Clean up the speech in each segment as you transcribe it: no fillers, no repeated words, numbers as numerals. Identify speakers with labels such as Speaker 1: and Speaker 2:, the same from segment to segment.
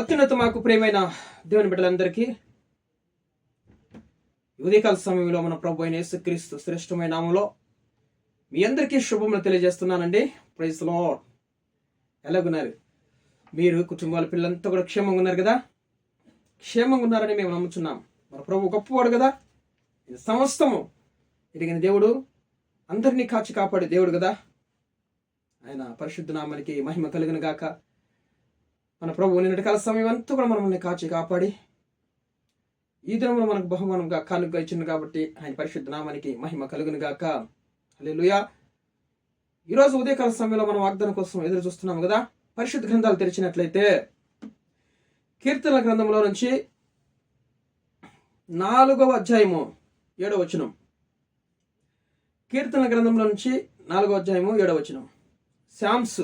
Speaker 1: అత్యున్నత మాకు ప్రియమైన దేవుని బిడ్డలందరికీ ఉదయకాల సమయంలో మన ప్రభు అయిన యేసుక్రీస్తు శ్రేష్టమైన నామంలో మీ అందరికీ శుభములు తెలియజేస్తున్నానండి. Praise the Lord. ఎలాగున్నారు మీరు? కుటుంబాల పిల్లలంతా కూడా క్షేమంగా ఉన్నారు కదా? క్షేమంగా ఉన్నారని మేము నమ్ముచున్నాం. మన ప్రభు గొప్పవాడు కదా, ఇది సమస్తము ఎరిగిన దేవుడు, అందరినీ కాచి కాపాడే దేవుడు కదా. ఆయన పరిశుద్ధ నామానికి మహిమ కలుగును గాక. మన ప్రభు నిన్నటి కాల సమయం అంతా కూడా మనల్ని కాచి కాపాడి ఈ దినమును మనకు బహుమానంగా కానుకగా ఇచ్చింది కాబట్టి ఆయన పరిశుద్ధ నామానికి మహిమ కలుగును గాక. హల్లెలూయా. ఈరోజు ఉదయకాల సమయంలో మనం వాగ్దానం కోసం ఎదురు చూస్తున్నాం కదా. పరిశుద్ధ గ్రంథాలు తెరిచినట్లయితే కీర్తనల గ్రంథంలో నుంచి 4వ అధ్యాయము 7వ వచనం. కీర్తనల గ్రంథంలో నుంచి 4వ అధ్యాయము 7వ వచనం. Psalms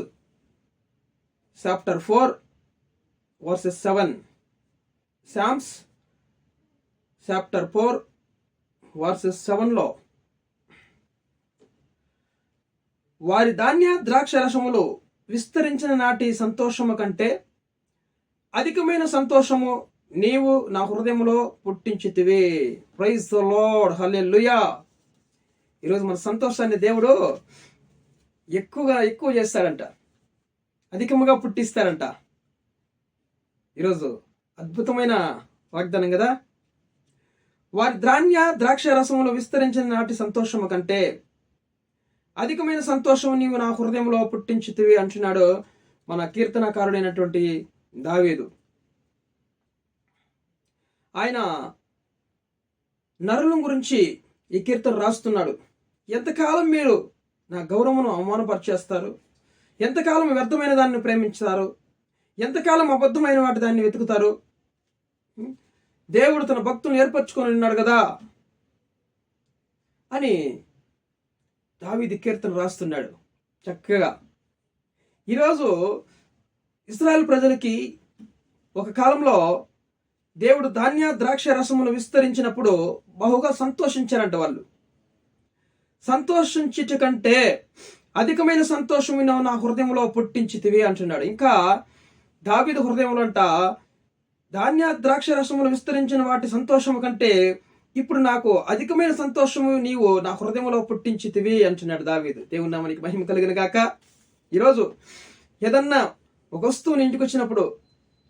Speaker 1: chapter 4 verses 7. Psalms chapter 4 verses 7లో వారి ధాన్య ద్రాక్ష రసములు విస్తరించిన నాటి సంతోషము కంటే అధికమైన సంతోషము నీవు నా హృదయంలో పుట్టించితివి. Praise the Lord. హల్లెలూయా. ఈరోజు మన సంతోషాన్ని దేవుడు ఎక్కువ చేస్తాడంట, అధికముగా పుట్టిస్తాడంట. ఈరోజు అద్భుతమైన వాగ్దానం కదా. వారి ధాన్య ద్రాక్ష రసములు విస్తరించిన నాటి సంతోషము కంటే అధికమైన సంతోషం నీవు నా హృదయంలో పుట్టించితివి అంటున్నాడు మన కీర్తనకారుడైనటువంటి దావీదు. ఆయన నరుల గురించి ఈ కీర్తన రాస్తున్నాడు. ఎంతకాలం మీరు నా గౌరవమును అవమానపరిచేస్తారు, ఎంతకాలం వ్యర్థమైన దాన్ని ప్రేమించుతారు, ఎంతకాలం అబద్ధమైన వాటి దాన్ని వెతుకుతారు. దేవుడు తన భక్తులను ఏర్పరచుకొని ఉన్నాడు కదా అని దావీదు కీర్తన రాస్తున్నాడు చక్కగా. ఈరోజు ఇశ్రాయేలు ప్రజలకి ఒక కాలంలో దేవుడు ధాన్య ద్రాక్ష రసములు విస్తరించినప్పుడు బహుగా సంతోషించారంట. వాళ్ళు సంతోషించుట కంటే అధికమైన సంతోషం నా హృదయంలో పుట్టించితివి అంటున్నాడు. ఇంకా దావీదు హృదయంలో అంట ధాన్య ద్రాక్ష రసములు విస్తరించిన వాటి సంతోషము కంటే ఇప్పుడు నాకు అధికమైన సంతోషము నీవు నా హృదయంలో పుట్టించితివి అంటున్నాడు దావీదు. దేవుని నామానికి మహిమ కలిగిన గాక. ఈరోజు ఏదన్నా ఒక వస్తువుని ఇంటికి వచ్చినప్పుడు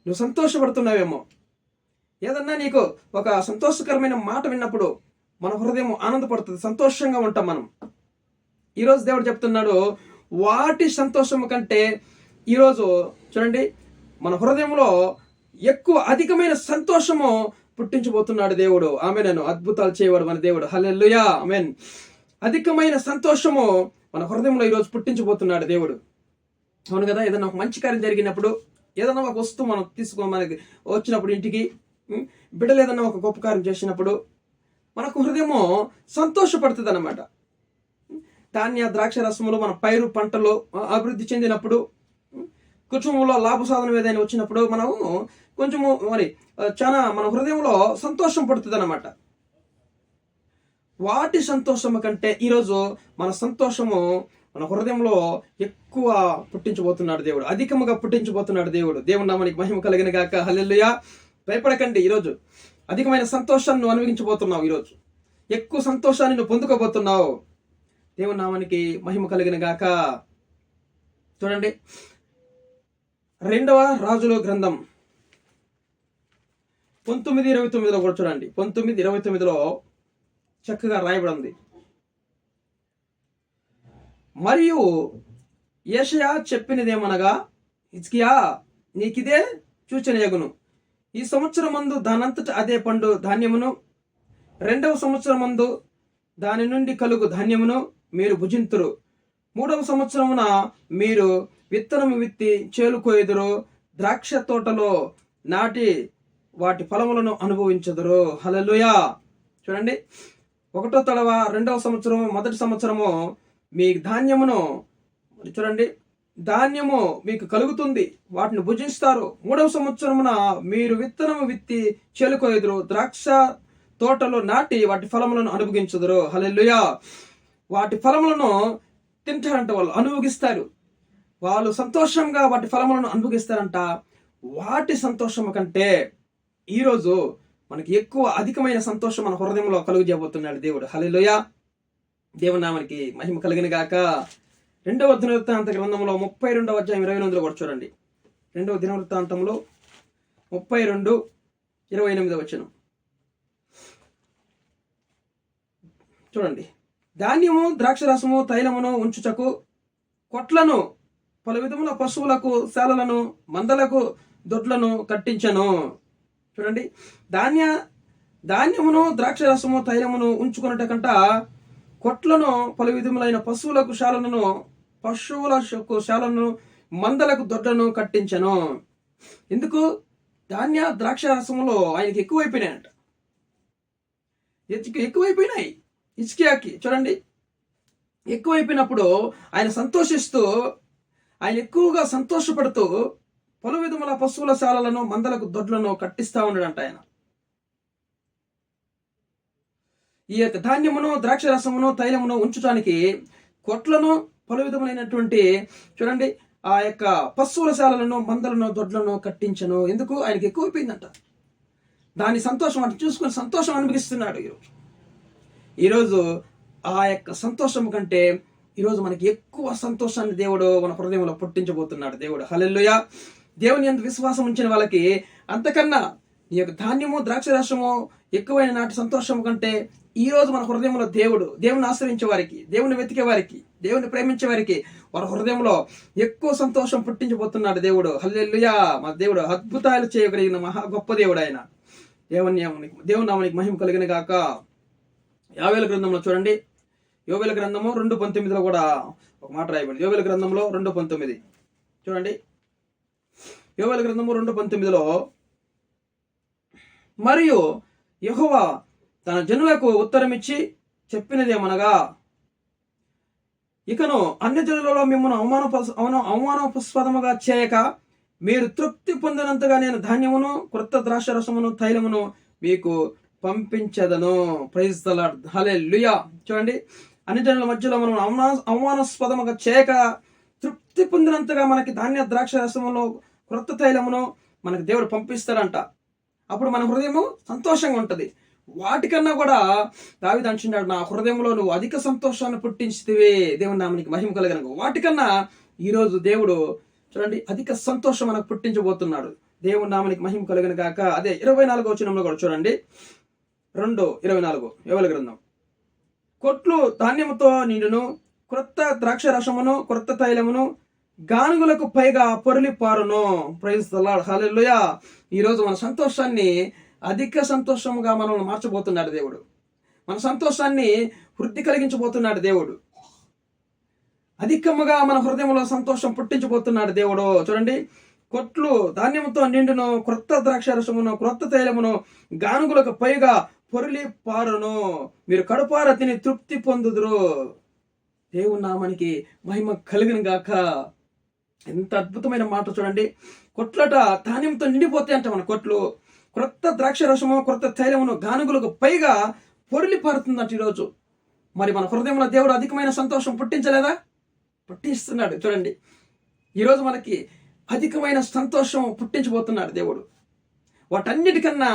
Speaker 1: నువ్వు సంతోషపడుతున్నావేమో, ఏదన్నా నీకు ఒక సంతోషకరమైన మాట విన్నప్పుడు మన హృదయం ఆనందపడుతుంది, సంతోషంగా ఉంటాం మనం. ఈరోజు దేవుడు చెప్తున్నాడు వాటి సంతోషము కంటే ఈరోజు చూడండి మన హృదయంలో ఎక్కువ అధికమైన సంతోషము పుట్టించబోతున్నాడు దేవుడు. ఆమేన్. అద్భుతాలు చేయవాడు మన దేవుడు. హల్లెలూయా. ఆమేన్. అధికమైన సంతోషము మన హృదయంలో ఈరోజు పుట్టించబోతున్నాడు దేవుడు. అవును కదా. ఏదైనా ఒక మంచి కార్యం జరిగినప్పుడు, ఏదైనా ఒక వస్తువు మనం మనకి వచ్చినప్పుడు ఇంటికి, బిడ్డలు ఏదైనా ఒక గొప్ప కార్యం చేసినప్పుడు మనకు హృదయము సంతోషపడుతుంది అన్నమాట. ధాన్య ద్రాక్ష రసములు మన పైరు పంటలు అభివృద్ధి చెందినప్పుడు, కుటుంబంలో లాభ సాధన ఏదైనా వచ్చినప్పుడు మనము కొంచెము చాలా మన హృదయంలో సంతోషం పడుతుంది అన్నమాట. వాటి సంతోషము కంటే ఈరోజు మన సంతోషము మన హృదయంలో ఎక్కువ పుట్టించబోతున్నాడు దేవుడు, అధికముగా పుట్టించబోతున్నాడు దేవుడు. దేవుని నామానికి మహిమ కలిగిన గాక. హల్లెలూయా. భయపడకండి. ఈరోజు అధికమైన సంతోషాన్ని నువ్వు అనుభవించబోతున్నావు. ఈరోజు ఎక్కువ సంతోషాన్ని నువ్వు పొందుకోబోతున్నావు. దేవుని నామానికి మహిమ కలిగిన గాక. చూడండి 2వ రాజుల గ్రంథం 19:29 కూడా చూడండి. 19:29 చక్కగా రాయబడి ఉంది. మరియు యెషయా చెప్పినదేమనగా, హిజ్కియా నీకిదే సూచనయగును. ఈ సంవత్సరమందు దానంతట అదే పండు ధాన్యమును, 2వ సంవత్సరమందు దాని నుండి కలుగు ధాన్యమును మీరు భుజింతురు. 3వ సంవత్సరమున మీరు విత్తనము విత్తి చేలుకోయెదురు, ద్రాక్ష తోటలో నాటి వాటి ఫలములను అనుభవించదురు. హల్లెలూయా. చూడండి 1వ తడవ 2వ సంవత్సరము 1వ సంవత్సరము మీ ధాన్యమును చూడండి, ధాన్యము మీకు కలుగుతుంది, వాటిని భుజిస్తారు. 3వ సంవత్సరమున మీరు విత్తనము విత్తి చేలుకోయెదురు, ద్రాక్ష తోటలో నాటి వాటి ఫలములను అనుభవించదురు. హల్లెలూయా. వాటి ఫలములను తింటారంట, వాళ్ళు అనుభవిస్తారు. వాళ్ళు సంతోషంగా వాటి ఫలములను అనుభవిస్తారంట. వాటి సంతోషము కంటే ఈరోజు మనకి ఎక్కువ అధికమైన సంతోషం మన హృదయంలో కలుగు చేయబోతున్నాడు దేవుడు. హల్లెలూయా. దేవుని నామానికి మహిమ కలిగిన గాక. 2వ దినవృత్తాంత గ్రంథంలో 32వ అధ్యాయం 28 కూడా చూడండి. 2వ దినవృత్తాంతంలో 32:28 వచనం చూడండి. ధాన్యము, ద్రాక్షరసము, తైలమును ఉంచుటకు కొట్లను, పలు విధముల పశువులకు శాలలను, మందలకు దొడ్లను కట్టించను. చూడండి, ధాన్యమును, ద్రాక్షరసము, తైలమును ఉంచుకున్నట కంట కొట్లను, పలు విధములైన పశువులకు శాలను, మందలకు దొడ్లను కట్టించను. ఎందుకు? ధాన్య ద్రాక్షరసములో ఆయనకి ఎక్కువైపోయినాయంట. ఎక్కువైపోయినాయి హిజ్కియాకి. చూడండి, ఎక్కువైపోయినప్పుడు ఆయన సంతోషిస్తూ, ఆయన ఎక్కువగా సంతోషపడుతూ పలు విధముల పశువుల శాలలను, మందలకు దొడ్లను కట్టిస్తా ఉన్నాడంట ఆయన. ఈ యొక్క ధాన్యమును, ద్రాక్షరసమును, తైలమును ఉంచడానికి కొట్లను, పలు విధములైనటువంటి చూడండి ఆ యొక్క పశువుల శాలలను, మందలను, దొడ్లను కట్టించను. ఎందుకు? ఆయనకి ఎక్కువైపోయిందంట. దాని సంతోషం అంటే చూసుకుని సంతోషం అనుభవిస్తున్నాడు ఈరోజు. ఆ యొక్క సంతోషం కంటే ఈరోజు మనకి ఎక్కువ సంతోషాన్ని దేవుడు మన హృదయంలో పుట్టించబోతున్నాడు దేవుడు. హల్లెలూయా. దేవుని యందు విశ్వాసం ఉంచిన వాళ్ళకి అంతకన్నా ఈ యొక్క ధాన్యము, ద్రాక్షరసము ఎక్కువైన నాటి సంతోషం కంటే ఈ రోజు మన హృదయంలో దేవుని ఆశ్రయించే వారికి, దేవుని వెతికే వారికి, దేవుని ప్రేమించే వారికి వారి హృదయంలో ఎక్కువ సంతోషం పుట్టించబోతున్నాడు దేవుడు. హల్లెలూయా. మా దేవుడు అద్భుతాలు చేయగలిగిన మహా గొప్ప దేవుడు ఆయన. దేవుని నామానికి మహిమ కలిగిన గాక. యోవేలు గ్రంథంలో చూడండి, యోవేలు గ్రంథము 2:19 కూడా ఒక మాట రాయబడింది. యోవేలు గ్రంథంలో 2:19 చూడండి. యోవేలు గ్రంథము 2:19 మరియు యెహోవా తన జనులకు ఉత్తరమిచ్చి చెప్పినదేమనగా, ఇకను అన్య జనులలో మిమ్మల్ని అవమానాస్పదముగా చేయక మీరు తృప్తి పొందినంతగా నేను ధాన్యమును, క్రొత్త ద్రాక్షరసమును, తైలమును మీకు పంపించదను. Praise the Lord. హల్లెలూయా. చూడండి, అన్ని జనుల మధ్యలో మనం అవమానాస్పదముగా చేయక తృప్తి పొందినంతగా మనకి ధాన్య, ద్రాక్షరసమును, క్రొత్త తైలమును మనకి దేవుడు పంపిస్తాడంట. అప్పుడు మన హృదయము సంతోషంగా ఉంటుంది. వాటికన్నా కూడా దావీదు అంటున్నాడు, నా హృదయంలో నువ్వు అధిక సంతోషాన్ని పుట్టించితివే. దేవుని నామానికి మహిమ కలిగిన వాటికన్నా ఈరోజు దేవుడు చూడండి అధిక సంతోషం మనకు పుట్టించబోతున్నాడు. దేవుని నామానికి మహిమ కలిగిన గాక. అదే 24వ వచనంలో కూడా చూడండి, 2:24 యోవేలు గ్రంథం. కొట్లు ధాన్యముతో నిండును, క్రొత్త ద్రాక్షరసమును, క్రొత్త తైలమును గానుగులకు పైగా పొరలి పారును. Praise the Lord. హల్లెలూయా. ఈరోజు మన సంతోషాన్ని అధిక సంతోషముగా మనల్ని మార్చబోతున్నాడు దేవుడు. మన సంతోషాన్ని వృద్ధి కలిగించబోతున్నాడు దేవుడు. అధికముగా మన హృదయంలో సంతోషం పుట్టించబోతున్నాడు దేవుడు. చూడండి, కొట్లు ధాన్యముతో నిండును, క్రొత్త ద్రాక్షరసమును, క్రొత్త తైలమును గానుగులకు పైగా పొరలి పారును. మీరు కడుపార తిని తృప్తి పొందుదురు. దేవుని నామానికి మహిమ కలిగిన గాక. ఎంత అద్భుతమైన మాట చూడండి. కొట్లట ధాన్యంతో నిండిపోతే అంట మన కొట్లు. క్రొత్త ద్రాక్షరసము, క్రొత్త తైలమును గానుగులకు పైగా పొరలి పారుతుందంట ఈరోజు. మరి మన హృదయంలో దేవుడు అధికమైన సంతోషం పుట్టించలేదా? పుట్టిస్తున్నాడు. చూడండి, ఈరోజు మనకి అధికమైన సంతోషం పుట్టించబోతున్నాడు దేవుడు. వాటన్నిటికన్నా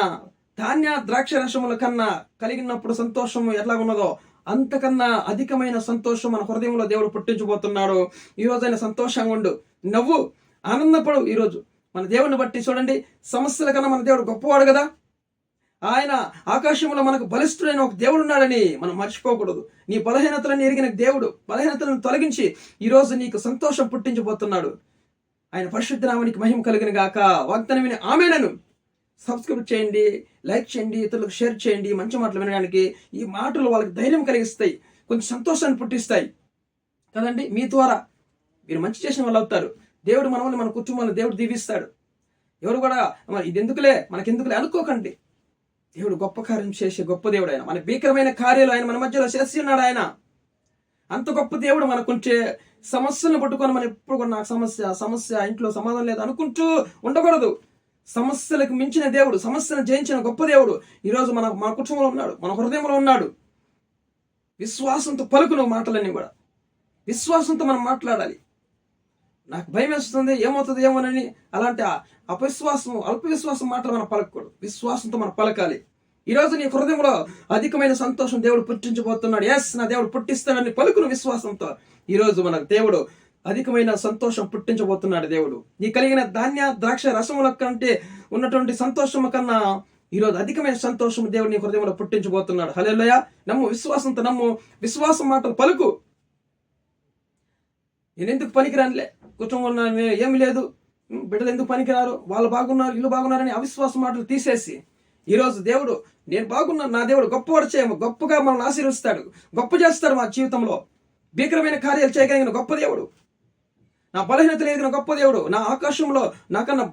Speaker 1: ధాన్య, ద్రాక్షరసముల కన్నా కలిగినప్పుడు సంతోషం ఎట్లాగున్నదో అంతకన్నా అధికమైన సంతోషం మన హృదయంలో దేవుడు పుట్టించబోతున్నాడు. ఈరోజు ఆయన సంతోషంగా ఉండు, నవ్వు, ఆనందపడు. ఈరోజు మన దేవుని బట్టి చూడండి, సమస్యల కన్నా మన దేవుడు గొప్పవాడు కదా. ఆయన ఆకాశంలో మనకు బలిష్ఠుడైన ఒక దేవుడు ఉన్నాడని మనం మర్చిపోకూడదు. నీ బలహీనతలను ఎరిగిన దేవుడు బలహీనతలను తొలగించి ఈరోజు నీకు సంతోషం పుట్టించబోతున్నాడు. ఆయన పరిశుద్ధ నామానికి మహిమ కలిగిన గాక. వాగ్దానం విని ఆమేనను. సబ్స్క్రైబ్ చేయండి, లైక్ చేయండి, ఇతరులకు షేర్ చేయండి. మంచి మాటలు వినడానికి ఈ మాటలు వాళ్ళకి ధైర్యం కలిగిస్తాయి, కొంచెం సంతోషాన్ని పుట్టిస్తాయి కదండి. మీ ద్వారా మీరు మంచి చేసిన వాళ్ళు అవుతారు. దేవుడు మనల్ని, మన కుటుంబాలను దేవుడు దీవిస్తాడు. ఎవరు కూడా మరి ఇది ఎందుకులే, మనకెందుకులే అనుకోకండి. దేవుడు గొప్ప కార్యం చేసే గొప్ప దేవుడు ఆయన. మన భీకరమైన కార్యాలు ఆయన మన మధ్యలో చేసి ఉన్నాడు. ఆయన అంత గొప్ప దేవుడు. మనకుంటే సమస్యలను పట్టుకొని మనం ఎప్పుడు కూడా నాకు సమస్య ఇంట్లో సమాధానం లేదు అనుకుంటూ ఉండకూడదు. సమస్యలకు మించిన దేవుడు, సమస్యను జయించిన గొప్ప దేవుడు ఈరోజు మన కుటుంబంలో ఉన్నాడు, మన హృదయంలో ఉన్నాడు. విశ్వాసంతో పలుకును మాటలన్నీ కూడా. విశ్వాసంతో మనం మాట్లాడాలి. నాకు భయం వేస్తుంది, ఏమవుతుంది ఏమోనని అలాంటి అల్ప విశ్వాసం మాటలు మనం పలకూడదు. విశ్వాసంతో మనం పలకాలి. ఈరోజు నీ హృదయంలో అధికమైన సంతోషం దేవుడు పుట్టించబోతున్నాడు. నా దేవుడు పుట్టిస్తాడని పలుకును విశ్వాసంతో. ఈరోజు మనకు దేవుడు అధికమైన సంతోషం పుట్టించబోతున్నాడు. దేవుడు నీ కలిగిన ధాన్య ద్రాక్ష రసముల కంటే ఉన్నటువంటి సంతోషము కన్నా ఈరోజు అధికమైన సంతోషం దేవుడు నీ హృదయంలో పుట్టించబోతున్నాడు. హల్లెలూయా. నమ్ము, విశ్వాసంతో నమ్ము, విశ్వాసం మాటలు పలుకు. నేను ఎందుకు పనికిరానులే, కుటుంబం ఏమి లేదు, బిడ్డలు ఎందుకు పనికిరారు, వాళ్ళు బాగున్నారు, ఇల్లు బాగున్నారని అవిశ్వాసం మాటలు తీసేసి ఈరోజు దేవుడు నేను బాగున్నాను, నా దేవుడు గొప్పవాడు చేయము, గొప్పగా మనల్ని ఆశీర్వదిస్తాడు, గొప్ప చేస్తాడు. మా జీవితంలో భీకరమైన కార్యాలు చేయగలిగిన గొప్ప దేవుడు, నా బలహీనత ఎదిగిన గొప్ప దేవుడు, నా ఆకాశంలో నాకన్నా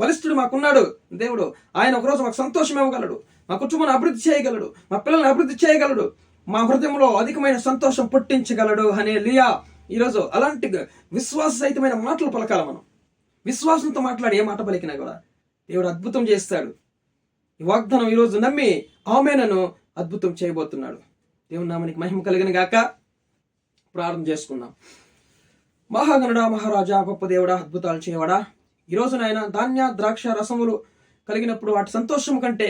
Speaker 1: బలిష్ఠుడు మాకున్నాడు దేవుడు. ఆయన ఒకరోజు మాకు సంతోషం ఇవ్వగలడు, మా కుటుంబాన్ని అభివృద్ధి చేయగలడు, మా పిల్లల్ని అభివృద్ధి చేయగలడు, మా హృదయంలో అధికమైన సంతోషం పుట్టించగలడు. హల్లెలూయా. ఈరోజు అలాంటి విశ్వాస సహితమైన మాటలు పలకాలి. మనం విశ్వాసంతో మాట్లాడి ఏ మాట పలికినా కూడా దేవుడు అద్భుతం చేస్తాడు. ఈ వాగ్దానం ఈరోజు నమ్మి ఆమేనను అద్భుతం చేయబోతున్నాడు. దేవుని నామానికి మహిమ కలిగిన గాక. ప్రార్థన చేసుకుందాం. మహాగణుడా, మహారాజా, గొప్ప దేవుడా, అద్భుతాలు చేయవాడా, ఈరోజు నాయన ధాన్య ద్రాక్ష రసములు కలిగినప్పుడు వాటి సంతోషం కంటే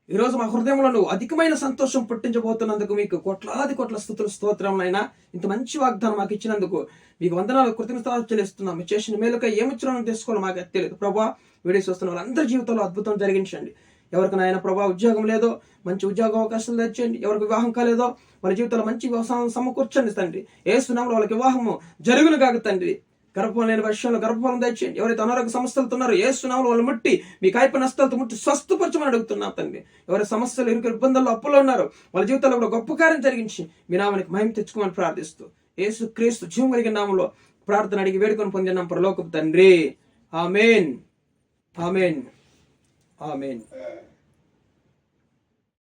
Speaker 1: ఈరోజు మా హృదయంలో నువ్వు అధికమైన సంతోషం పుట్టించబోతున్నందుకు మీకు కోట్లాది కోట్ల స్తుతులు, స్తోత్రం నాయన. ఇంత మంచి వాగ్దానం మాకు ఇచ్చినందుకు మీకు వందనాలు, కృతజ్ఞతలు చెల్లిస్తున్నాం. మీరు చేసిన మేలుకై ఏమిచ్చినా తెలుసుకోవాలి మాకు తెలియదు ప్రభా. వీడియోస్ వస్తున్న వాళ్ళందరి జీవితంలో అద్భుతం జరిగించండి. ఎవరికి నాయన ప్రభా ఉద్యోగం లేదో మంచి ఉద్యోగ అవకాశాలు తెచ్చండి. ఎవరికి వివాహం కాలేదో వాళ్ళ జీవితంలో మంచి వ్యవసాయం సమకూర్చండి తండ్రి. యేసునామములో వాళ్ళకి వివాహము జరుగును కాక తండ్రి. గర్భఫలం లేని విషయంలో గర్భఫలం తెచ్చేయండి. ఎవరైతే అనారోగ్య సమస్యలతో ఉన్నారో యేసునామములో వాళ్ళు ముట్టి మీ కాయప నష్టాలతో ముట్టి స్వస్థపరచమని అడుగుతున్నాం తండ్రి. ఎవరి సమస్యలు ఇబ్బందుల్లో అప్పులో ఉన్నారో వాళ్ళ జీవితంలో కూడా గొప్ప కార్యం జరిగించి మీ నామానికి మహిమ తెచ్చుకోమని ప్రార్థిస్తూ యేసు క్రీస్తు జీవం కలిగిన నామంలో ప్రార్థన అడిగి వేడుకొని పొందినాం పరలోకపు తండ్రి. ఆమేన్, ఆమేన్, ఆమేన్.